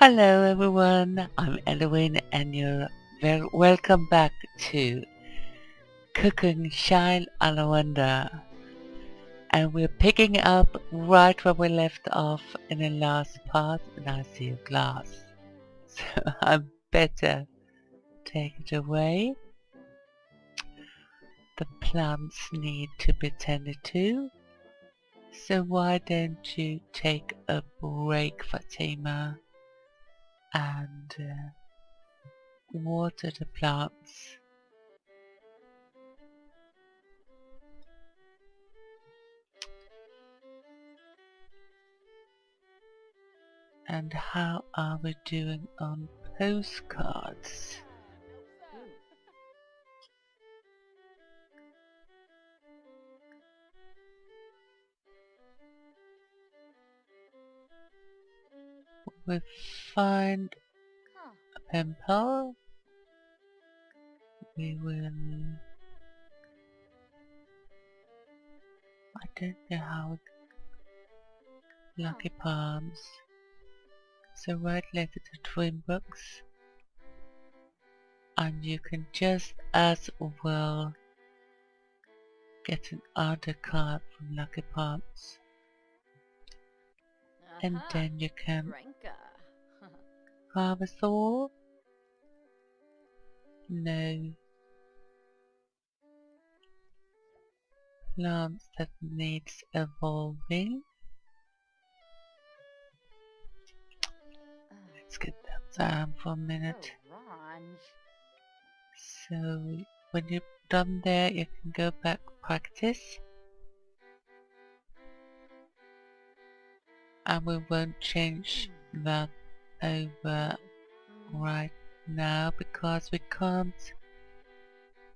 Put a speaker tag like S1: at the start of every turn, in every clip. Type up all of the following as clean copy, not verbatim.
S1: Hello everyone, I'm Elowin and you're very welcome back to Cooking Shine Alawanda. And we're picking up right where we left off in the last part, and I see a glass. So I better take it away. The plants need to be tended to. So why don't you take a break, Fatima, and water the plants. And how are we doing on postcards? We find a pimple. We will... I don't know how... Lucky palms. So write letter to twin books. And you can just as well get an other card from Lucky Palms. And then you can harvest all. No. Plants that needs evolving. Let's get that down for a minute. So when you're done there, you can go back practice. And we won't change that over right now because we can't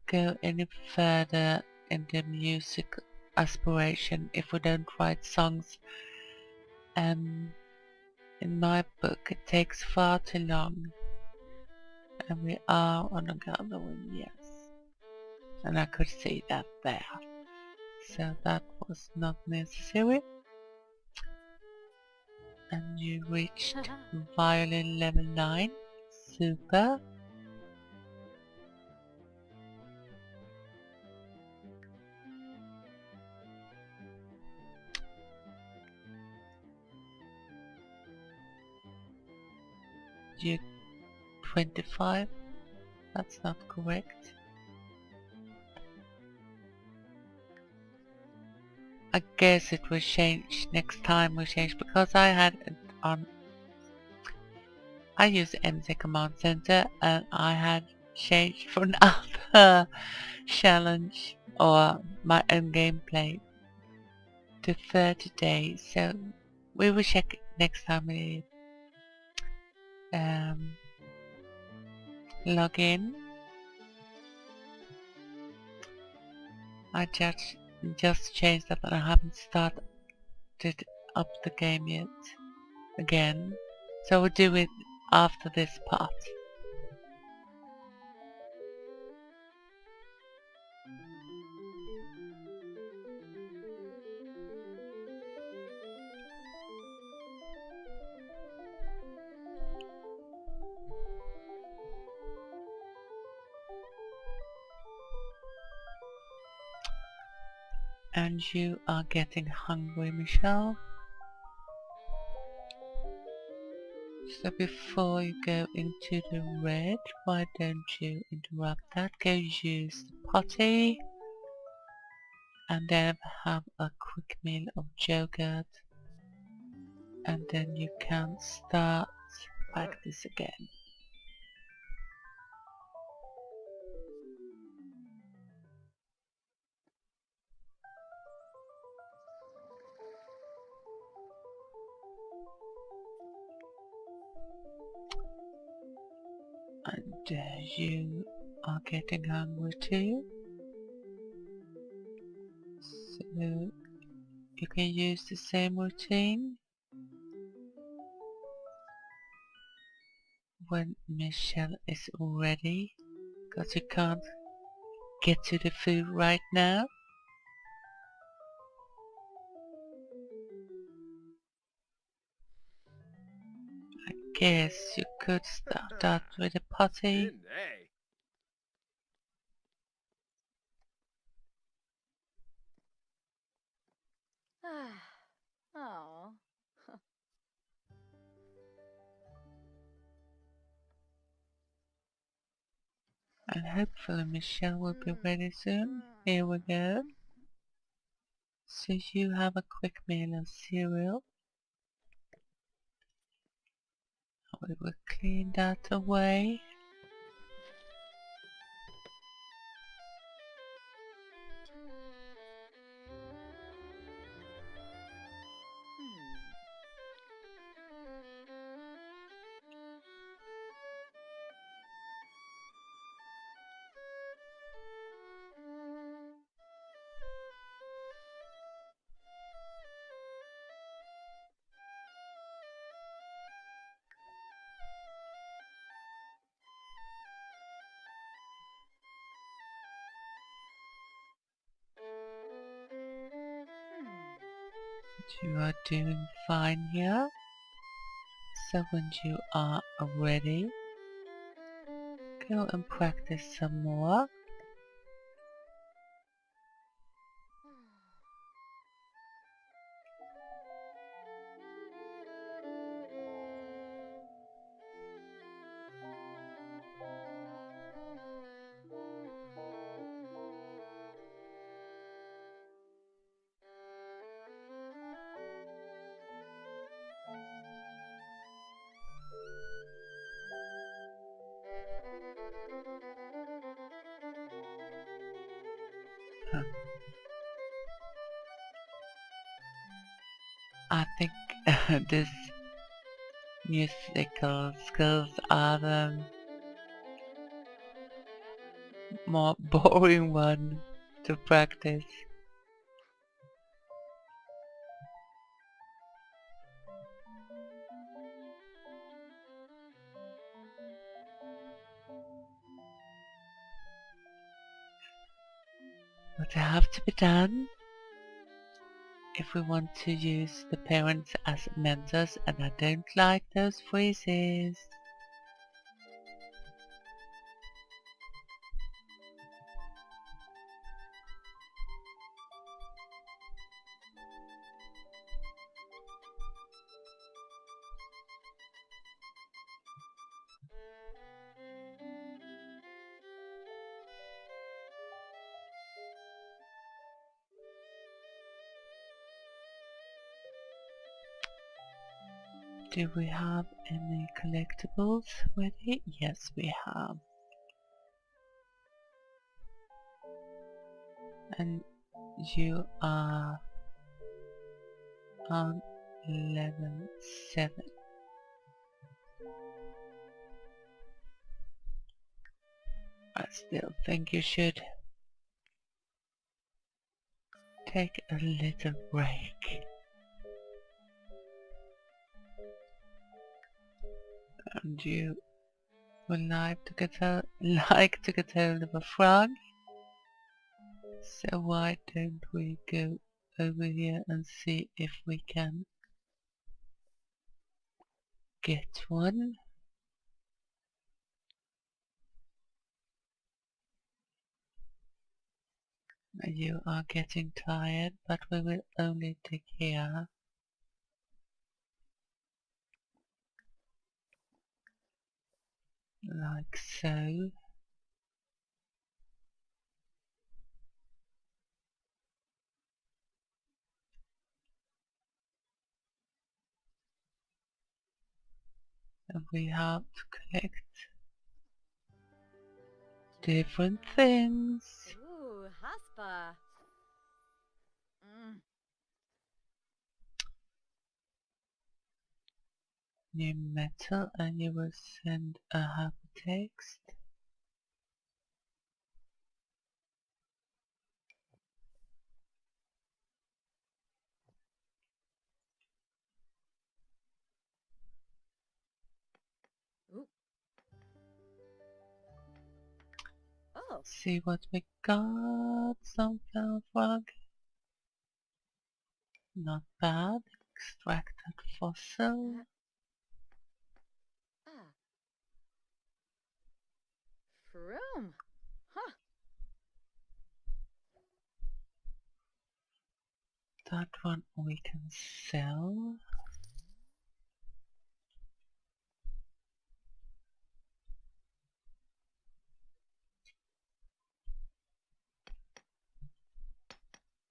S1: go any further in the music aspiration if we don't write songs. In my book it takes far too long. And we are on a gathering, yes. And I could see that there. So that was not necessary. And you reached violin level 9. Super. You 25. That's not correct. I guess it will change next time we change because I had it on. I use MC Command Center and I had changed for another challenge or my own gameplay to 30 days. So we will check next time we log in. I just changed that, but I haven't started up the game yet again. So we'll do it after this part. And you are getting hungry, Michelle. So before you go into the red, why don't you interrupt that? Go use the potty. And then have a quick meal of yogurt. And then you can start practice again. And you are getting hungry too. So you can use the same routine when Michelle is ready, because you can't get to the food right now. I guess you could start that with a putty.
S2: Oh.
S1: And hopefully Michelle will be ready soon. Here we go. So you have a quick meal of cereal. We will clean that away. You are doing fine here. So when you are ready, go and practice some more. I think this musical skills are the more boring one to practice. But they have to be done if we want to use the parents as mentors, and I don't like those phrases. Do we have any collectibles ready? Yes, we have. And you are on level 7. I still think you should take a little break. And you would like to get hold of a frog? So why don't we go over here and see if we can get one? You are getting tired, but we will only dig here. Like so. And we have to collect different things.
S2: Ooh, haspa.
S1: New metal, and you will send a hypertext.
S2: Ooh. Oh.
S1: See what we got. Some fell frog. Not bad. Extracted fossil.
S2: Room. Huh.
S1: That one we can sell.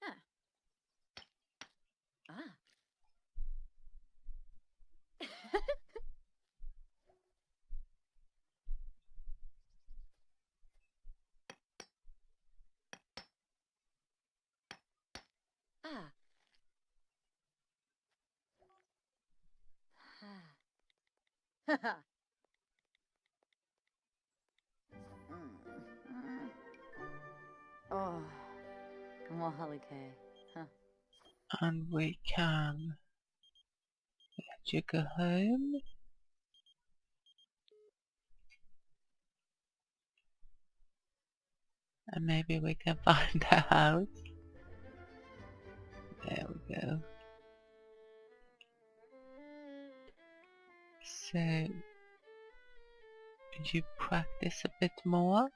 S2: Huh. Ah. Ah. Ha. Oh. Mohalike. Huh.
S1: And we can let you go home. And maybe we can find a house. There we go. So, did you practice a bit more?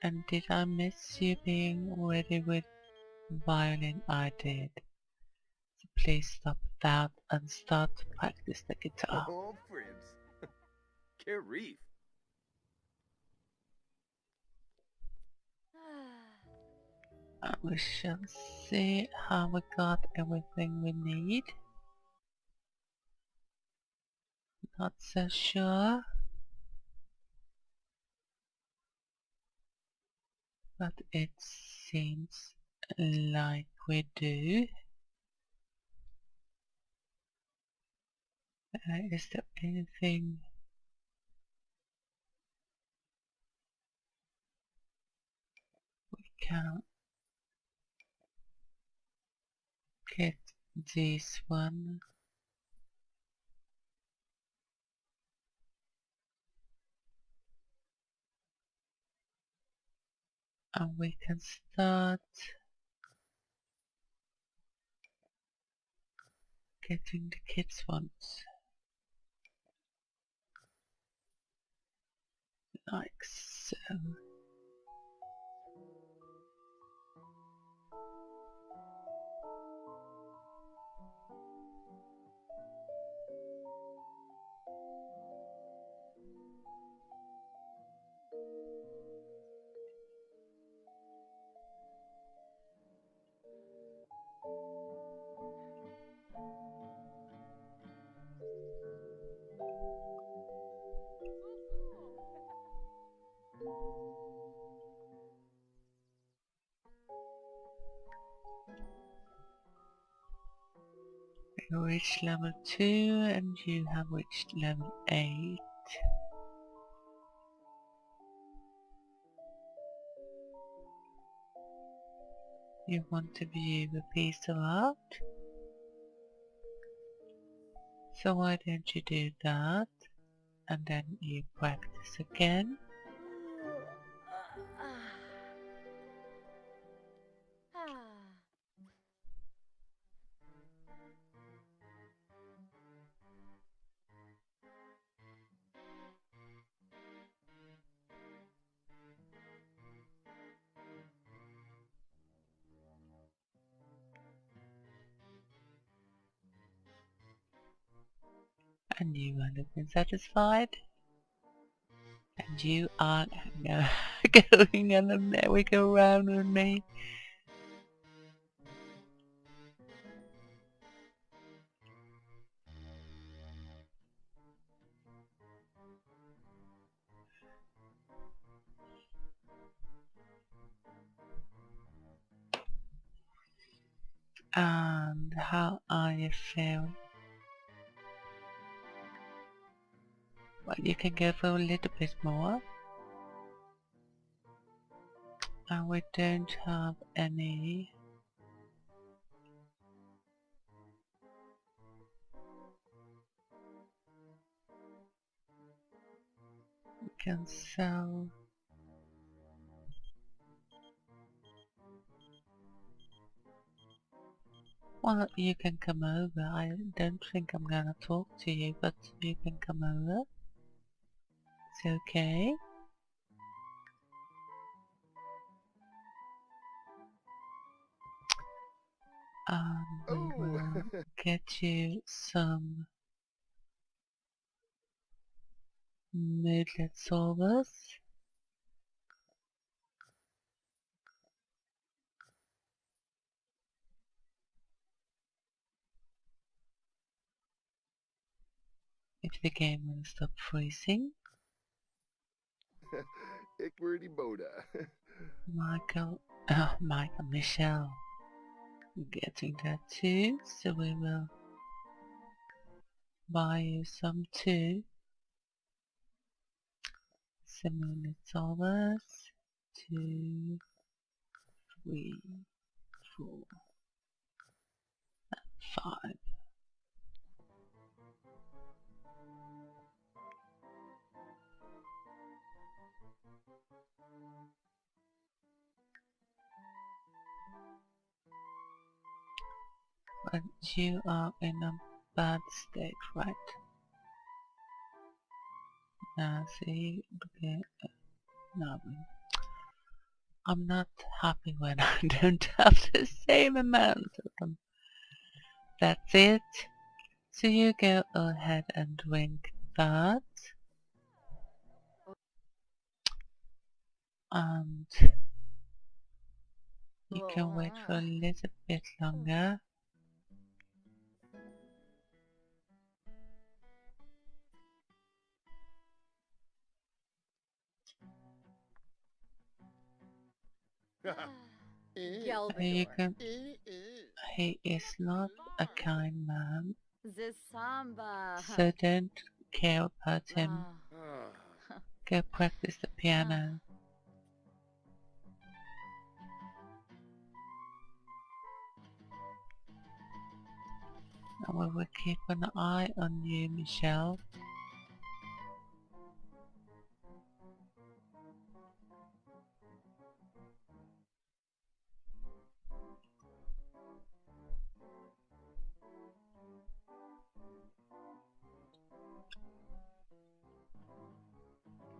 S1: And did I miss you being ready with violin? I did. So please stop that and start to practice the guitar.
S3: Oh, Prince. Kerif.
S1: And we shall see how we got everything we need. Not so sure. But it seems like we do. Is there anything we can get this one? And we can start getting the kids ones. Like so. You reached level 2 and you have reached level 8. You want to view a piece of art? So why don't you do that? And then you practice again. And you are looking satisfied. And you are going on a merry-go-round with me. And how are you feeling? Well, you can go for a little bit more. And we don't have any. We can sell. Well, you can come over. I don't think I'm gonna talk to you, but you can come over. It's okay. We
S3: Oh.
S1: will get you some moodlet solvers. If the game will stop freezing.
S3: Ickwordy Boda.
S1: Michelle. Getting that too, so we will buy you some too. Some moodlet solvers. 2, 3, 4, 5. But you are in a bad state, right? Now see, okay, no, I'm not happy when I don't have the same amount of them. That's it. So you go ahead and drink that. And you can wait for a little bit longer. You
S2: Gelbador.
S1: can, he is not a kind man,
S2: Zisamba.
S1: so don't care about him.
S3: Ah.
S1: Go practice the piano. And we will keep an eye on you, Michelle.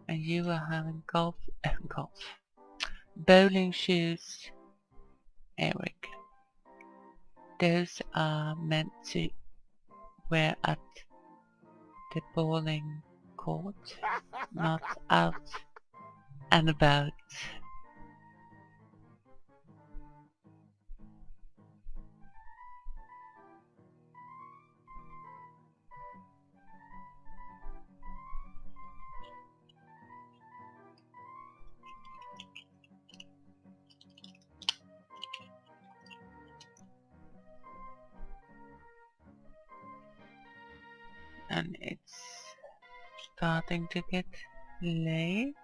S1: And you are having bowling shoes, Eric. Those are meant to wear at the bowling court, not out and about. And it's starting to get late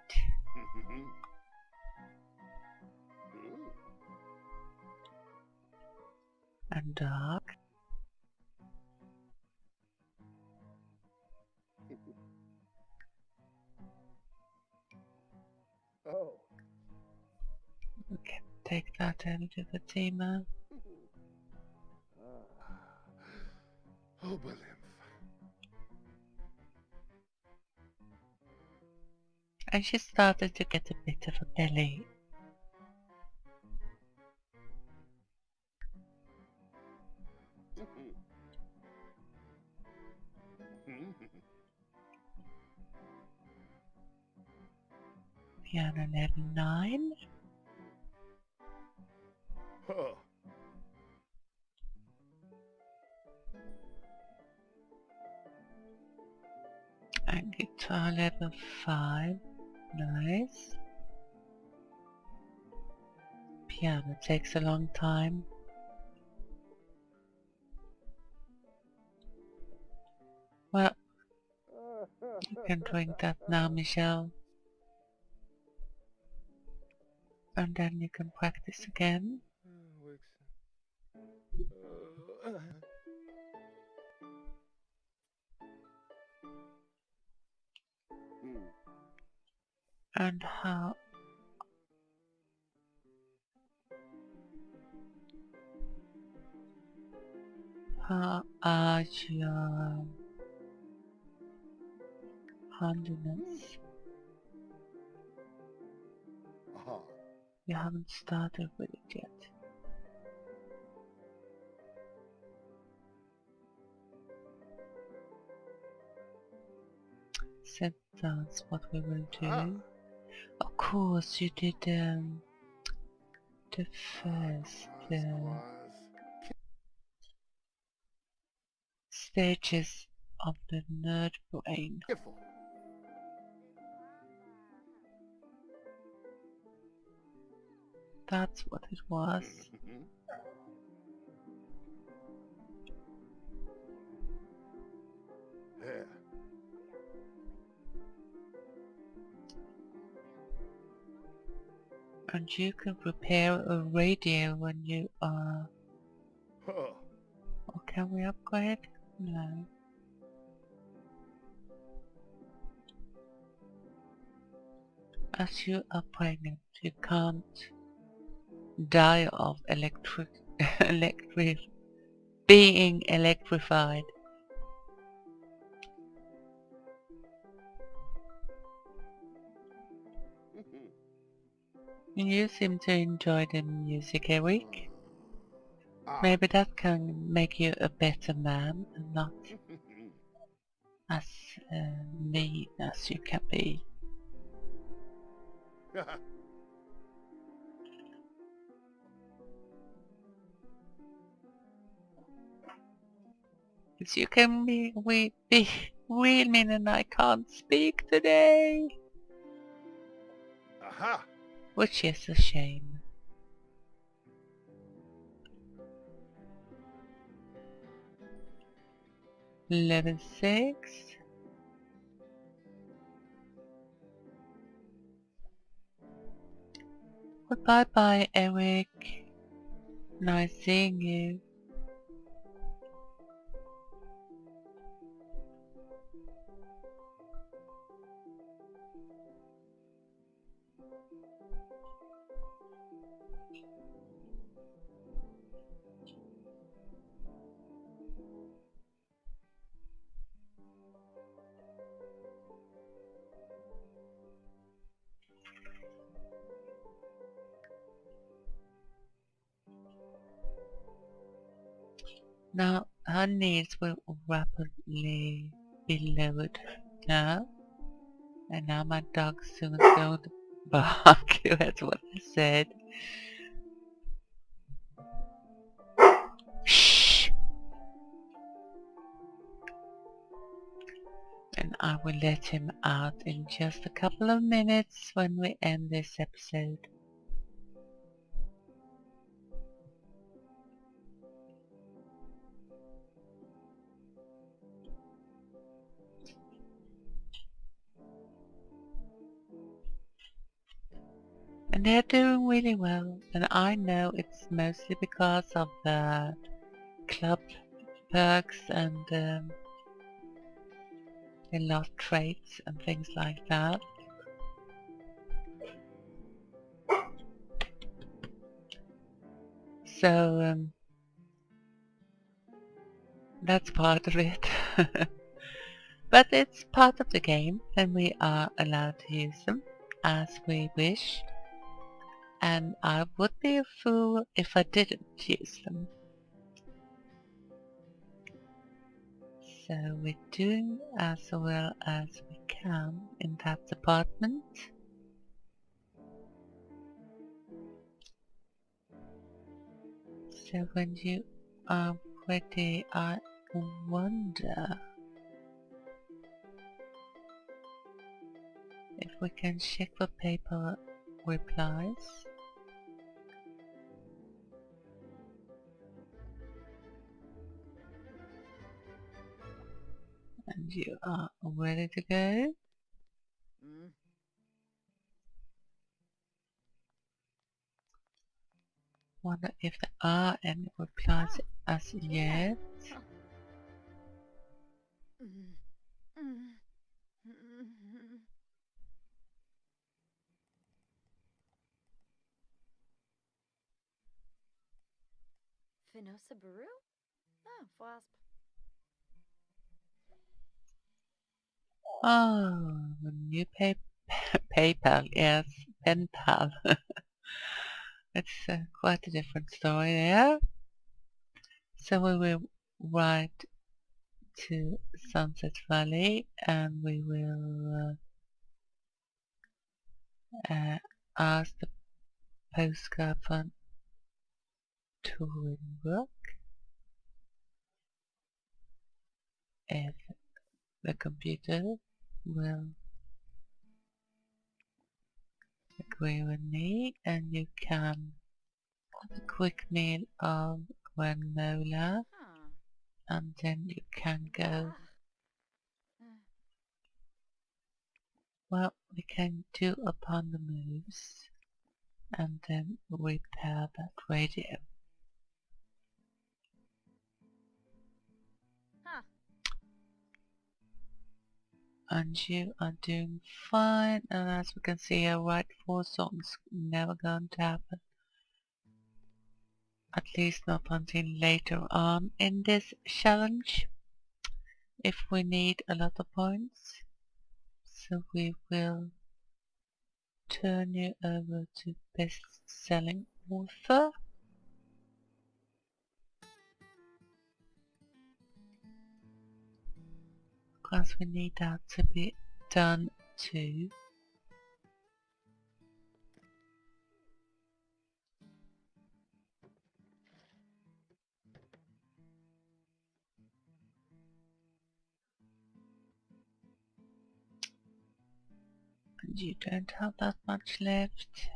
S1: and dark.
S3: Oh.
S1: We can take that over to Fatima.
S3: Oh, Balymph.
S1: And she started to get a bit of a belly. Piano level 9.
S3: Oh.
S1: And guitar level 5. Nice. Piano takes a long time. Well, you can drink that now, Michelle. And then you can practice again. And how... How are your condiments? You haven't started with it yet. So that's what we will do. Of course, you did the first stages of the nerd brain. That's what it was. And you can repair a radio when you are... Or can we upgrade? No. As you are pregnant, you can't die of being electrified. You seem to enjoy the music, Eric. Maybe that can make you a better man and not as mean as you can be. Because you can be real mean and I can't speak today. Which is a shame. Level 6. Well, bye-bye, Eric. Nice seeing you. Now, her needs will rapidly be lowered now. And now my dog's soon going to bark. That's what I said. Shh! And I will let him out in just a couple of minutes when we end this episode. And they're doing really well, and I know it's mostly because of the club perks and the lost traits and things like that. So that's part of it. But it's part of the game, and we are allowed to use them as we wish. And I would be a fool if I didn't use them. So we're doing as well as we can in that department. So when you are ready, I wonder if we can check for paper replies. And you are ready to go. Wonder if there are any replies as yet.
S2: Finosa Baru? Ah, wasp.
S1: Oh, a new PayPal, yes, pen pal. It's quite a different story there. So we will write to Sunset Valley and we will ask the postcard fund to work if the computer will agree with me, and you can have a quick meal of granola
S2: Huh.
S1: and then you can go.
S2: Ah.
S1: Well, we can do upon the moves and then repair that radio.
S2: Huh.
S1: And you are doing fine, and as we can see, a right four song's never going to happen. At least not until later on in this challenge, if we need a lot of points. So we will turn you over to best-selling author. Because we need that to be done too. And you don't have that much left.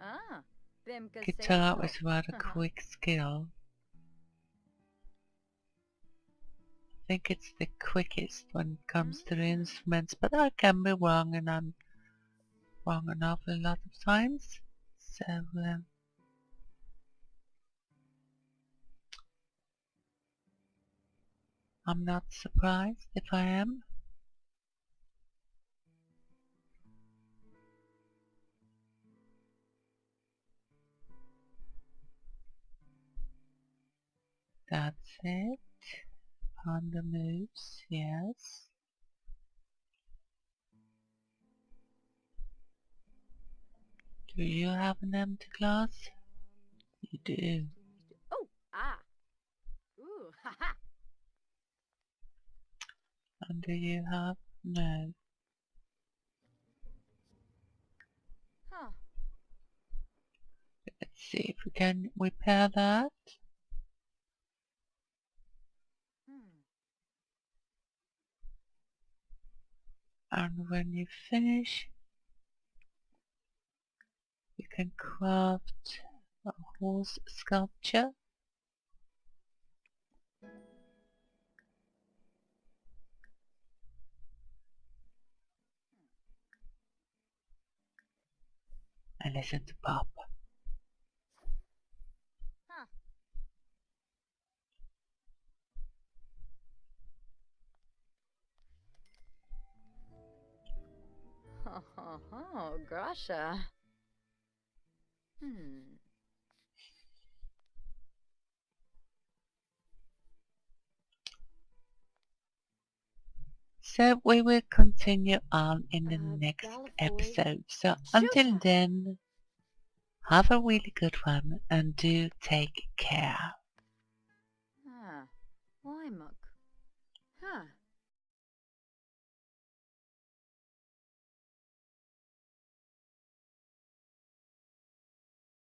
S2: Ah. Vem que
S1: Guitar
S2: say
S1: is rather
S2: so?
S1: quick skill. I think it's the quickest when it comes to the instruments, but I can be wrong, and I'm wrong an awful lot of times. So I'm not surprised if I am. That's it. On the moves, yes. Do you have an empty glass? You do.
S2: Oh, ah. Ooh, ha ha.
S1: And do you have? No.
S2: Huh.
S1: Let's see if we can repair that.
S2: Hmm.
S1: And when you finish, you can craft a horse sculpture. And listen to Pop.
S2: Huh. Oh, Grasha. Hmm.
S1: So we will continue on in the next
S2: Balafoy.
S1: episode. So
S2: Shoot
S1: until
S2: her.
S1: then, have a really good one and do take care.
S2: Huh. Why, muck? Huh.